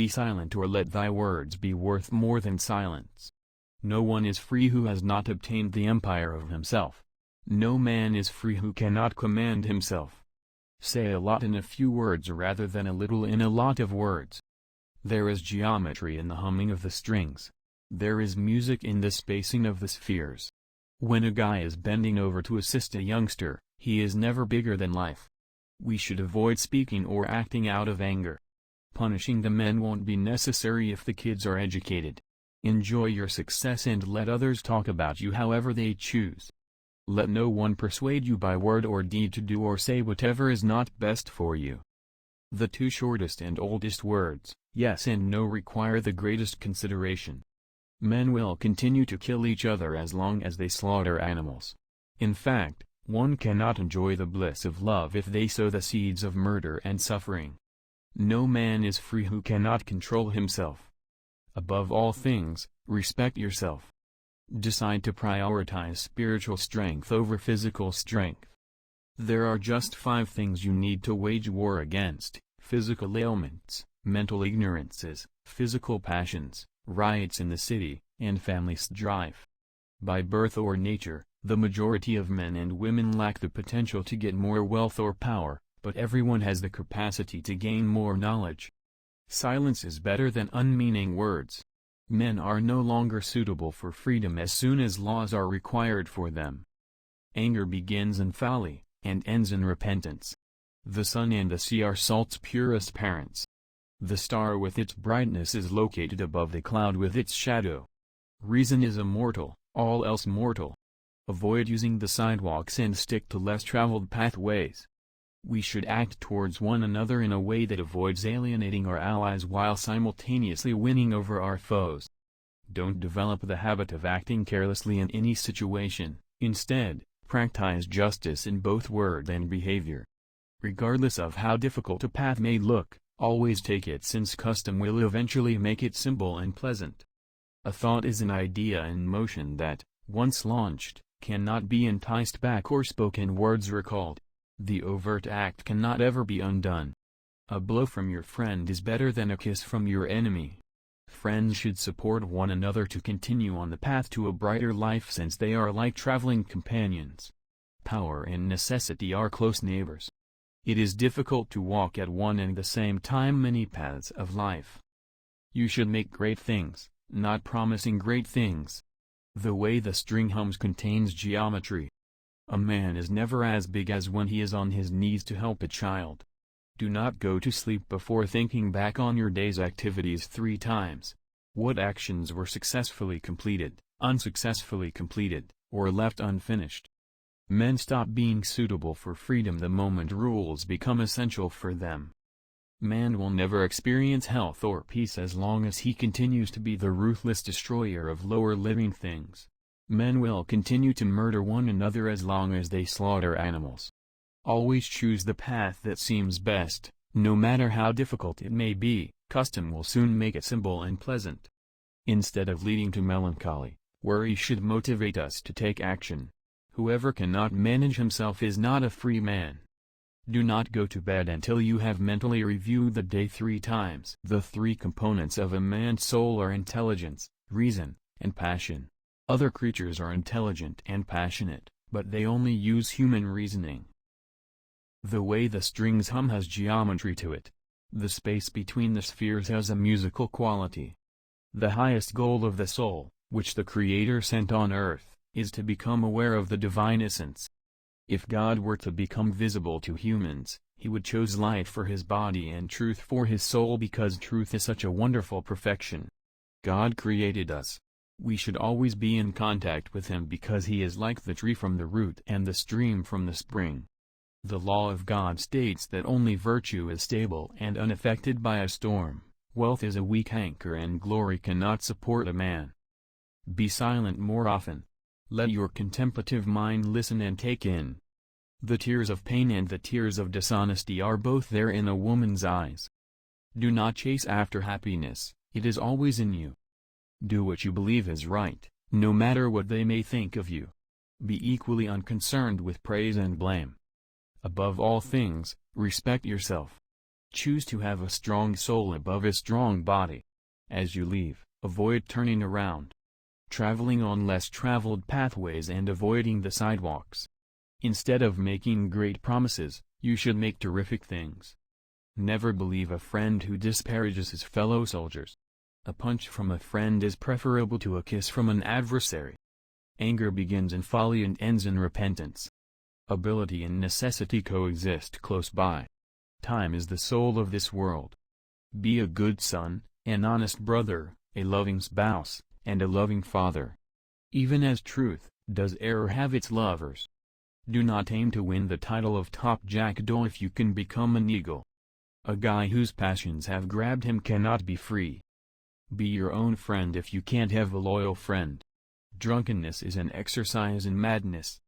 be silent, or let thy words be worth more than silence. No one is free who has not obtained the empire of himself. No man is free who cannot command himself. Say a lot in a few words rather than a little in a lot of words. There is geometry in the humming of the strings. There is music in the spacing of the spheres. When a guy is bending over to assist a youngster, he is never bigger than life. We should avoid speaking or acting out of anger. Punishing the men won't be necessary if the kids are educated. Enjoy your success and let others talk about you however they choose. Let no one persuade you by word or deed to do or say whatever is not best for you. The two shortest and oldest words, yes and no, require the greatest consideration. Men will continue to kill each other as long as they slaughter animals. In fact, one cannot enjoy the bliss of love if they sow the seeds of murder and suffering. No man is free who cannot control himself. Above all things, respect yourself. Decide to prioritize spiritual strength over physical strength. There are just 5 things you need to wage war against: physical ailments, mental ignorances, physical passions, riots in the city, and family strife. By birth or nature, the majority of men and women lack the potential to get more wealth or power, but everyone has the capacity to gain more knowledge. Silence is better than unmeaning words. Men are no longer suitable for freedom as soon as laws are required for them. Anger begins in folly, and ends in repentance. The sun and the sea are salt's purest parents. The star with its brightness is located above the cloud with its shadow. Reason is immortal, all else mortal. Avoid using the sidewalks and stick to less traveled pathways. We should act towards one another in a way that avoids alienating our allies while simultaneously winning over our foes. Don't develop the habit of acting carelessly in any situation. Instead, practice justice in both word and behavior. Regardless of how difficult a path may look, always take it, since custom will eventually make it simple and pleasant. A thought is an idea in motion that, once launched, cannot be enticed back or spoken words recalled. The overt act cannot ever be undone. A blow from your friend is better than a kiss from your enemy. Friends should support one another to continue on the path to a brighter life, since they are like traveling companions. Power and necessity are close neighbors. It is difficult to walk at one and the same time many paths of life. You should make great things, not promising great things. The way the string hums contains geometry. A man is never as big as when he is on his knees to help a child. Do not go to sleep before thinking back on your day's activities 3 times. What actions were successfully completed, unsuccessfully completed, or left unfinished? Men stop being suitable for freedom the moment rules become essential for them. Man will never experience health or peace as long as he continues to be the ruthless destroyer of lower living things. Men will continue to murder one another as long as they slaughter animals. Always choose the path that seems best, no matter how difficult it may be. Custom will soon make it simple and pleasant. Instead of leading to melancholy, worry should motivate us to take action. Whoever cannot manage himself is not a free man. Do not go to bed until you have mentally reviewed the day 3 times. The 3 components of a man's soul are intelligence, reason, and passion. Other creatures are intelligent and passionate, but they only use human reasoning. The way the strings hum has geometry to it. The space between the spheres has a musical quality. The highest goal of the soul, which the Creator sent on earth, is to become aware of the divine essence. If God were to become visible to humans, he would choose light for his body and truth for his soul, because truth is such a wonderful perfection. God created us. We should always be in contact with him, because he is like the tree from the root and the stream from the spring. The law of God states that only virtue is stable and unaffected by a storm. Wealth is a weak anchor and glory cannot support a man. Be silent more often. Let your contemplative mind listen and take in. The tears of pain and the tears of dishonesty are both there in a woman's eyes. Do not chase after happiness, it is always in you. Do what you believe is right, no matter what they may think of you. Be equally unconcerned with praise and blame. Above all things, respect yourself. Choose to have a strong soul above a strong body. As you leave, avoid turning around. Traveling on less traveled pathways and avoiding the sidewalks. Instead of making great promises, you should make terrific things. Never believe a friend who disparages his fellow soldiers. A punch from a friend is preferable to a kiss from an adversary. Anger begins in folly and ends in repentance. Ability and necessity coexist close by. Time is the soul of this world. Be a good son, an honest brother, a loving spouse, and a loving father. Even as truth does error have its lovers. Do not aim to win the title of top jackdaw if you can become an eagle. A guy whose passions have grabbed him cannot be free. Be your own friend if you can't have a loyal friend. Drunkenness is an exercise in madness.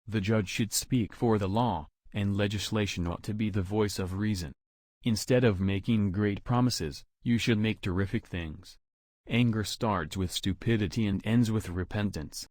The judge should speak for the law, and legislation ought to be the voice of reason. Instead of making great promises, you should make terrific things. Anger starts with stupidity and ends with repentance.